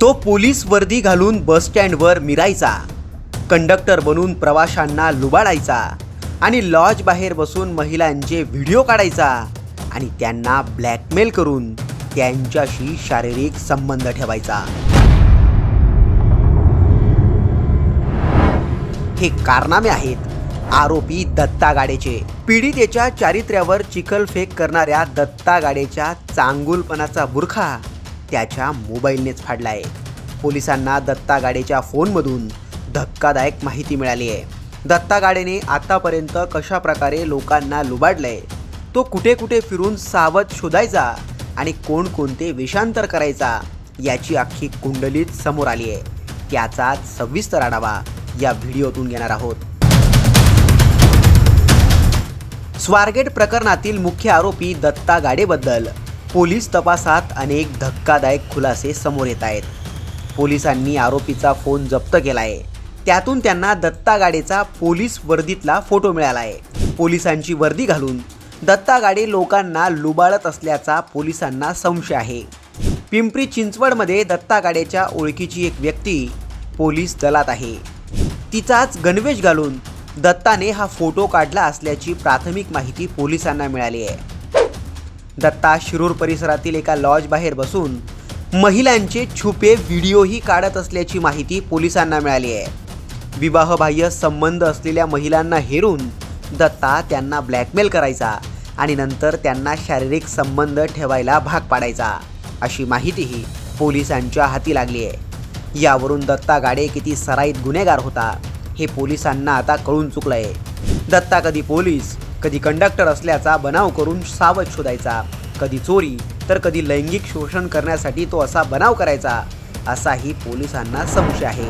तो पोलीस वर्दी घालून बस स्टँडवर मिरायचा, कंडक्टर बनून प्रवाशांना लुबाडायचा आणि लॉज बाहेर बसून महिलांचे व्हिडिओ काढायचा आणि त्यांना ब्लॅकमेल करून त्यांच्याशी शारीरिक संबंध ठेवायचा। हे कारनामे आहेत आरोपी दत्ता गाडेचे। पीडितेच्या चारित्र्यावर चिखलफेक करणाऱ्या दत्ता गाडेच्या चांगुलपणाचा बुरखा त्याच्या मोबाईलनेच फाडलाय। पोलिसांना दत्ता गाडेच्या फोनमधून धक्कादायक माहिती मिळाली आहे। दत्ता गाडेने आतापर्यंत कशा प्रकारे लोकांना लुबाडलंय, तो कुठे कुठे फिरून सावध शोधायचा आणि कोणकोणते वेषांतर करायचा याची अख्खी कुंडलीच समोर आली आहे। त्याचाच सविस्तर आढावा या व्हिडिओतून घेणार आहोत। स्वारगेट प्रकरणातील मुख्य आरोपी दत्ता गाडेबद्दल पोलीस तपासात अनेक धक्कादायक खुलासे समोर येत आहेत। पोलिसांनी आरोपीचा फोन जप्त केलाय, त्यातून त्यांना दत्ता गाडेचा पोलीस वर्दीतला फोटो मिळाला आहे। पोलिसांची वर्दी घालून दत्ता गाडे लोकांना लुबाडत असल्याचा पोलिसांना संशय आहे। पिंपरी चिंचवडमध्ये दत्ता गाडेच्या ओळखीची एक व्यक्ती पोलीस दलात आहे। तिचाच गणवेश घालून दत्ताने हा फोटो काढला असल्याची प्राथमिक माहिती पोलिसांना मिळाली आहे। दत्ता शिरूर परिसरातील एका लॉज बाहेर बसून महिलांचे छुपे व्हिडिओही काढत असल्याची माहिती पोलिसांना मिळाली आहे। विवाहबाह्य संबंध असलेल्या महिलांना हेरून दत्ता त्यांना ब्लॅकमेल करायचा आणि नंतर त्यांना शारीरिक संबंध ठेवायला भाग पाडायचा, अशी माहितीही पोलिसांच्या हाती लागली आहे। यावरून दत्ता गाडे किती सराईत गुन्हेगार होता हे पोलिसांना आता कळून चुकलंय। दत्ता कधी पोलीस, कधी कंडक्टर असल्याचा बनाव करून सावध शोधायचा, कधी चोरी तर कधी लैंगिक शोषण करण्यासाठी तो असा बनाव करायचा, असाही पोलिसांना संशय आहे।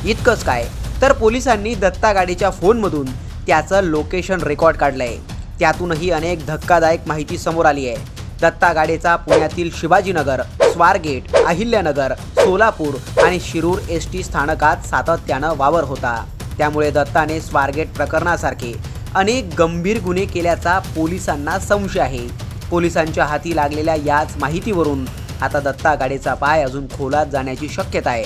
इतकंच काय, तर पोलिसांनी दत्ता गाडीच्या फोनमधून त्याचं लोकेशन रेकॉर्ड काढलंय। त्यातूनही अनेक धक्कादायक माहिती समोर आली आहे। दत्ता गाडेचा पुण्यातील शिवाजीनगर, स्वारगेट, अहिल्यानगर, सोलापूर आणि शिरूर एसटी स्थानकात सातत्यानं वावर होता। त्यामुळे दत्ताने स्वारगेट प्रकरणासारखे अनेक गंभीर गुन्हे केल्याचा पोलिसांना संशय आहे। पोलिसांच्या हाती लागलेल्या याच माहितीवरून आता दत्ता गाडेचा पाय अजून खोलात जाण्याची शक्यता आहे।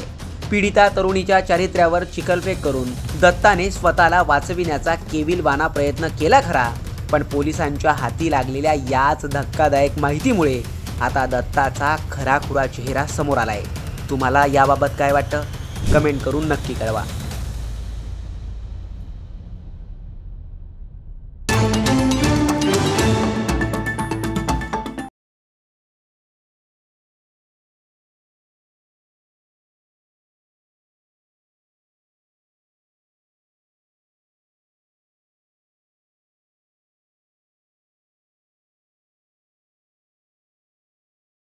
पीडिता तरुणीच्या चारित्र्यावर चिखलफेक करून दत्ताने स्वतःला वाचविण्याचा केविलवाणा प्रयत्न केला खरा, पण पोलिसांच्या हाती लागलेल्या याच धक्कादायक माहितीमुळे आता दत्ताचा खराखुरा चेहरा समोर आलाय। तुम्हाला याबाबत काय वाटतं? कमेंट करून नक्की कळवा।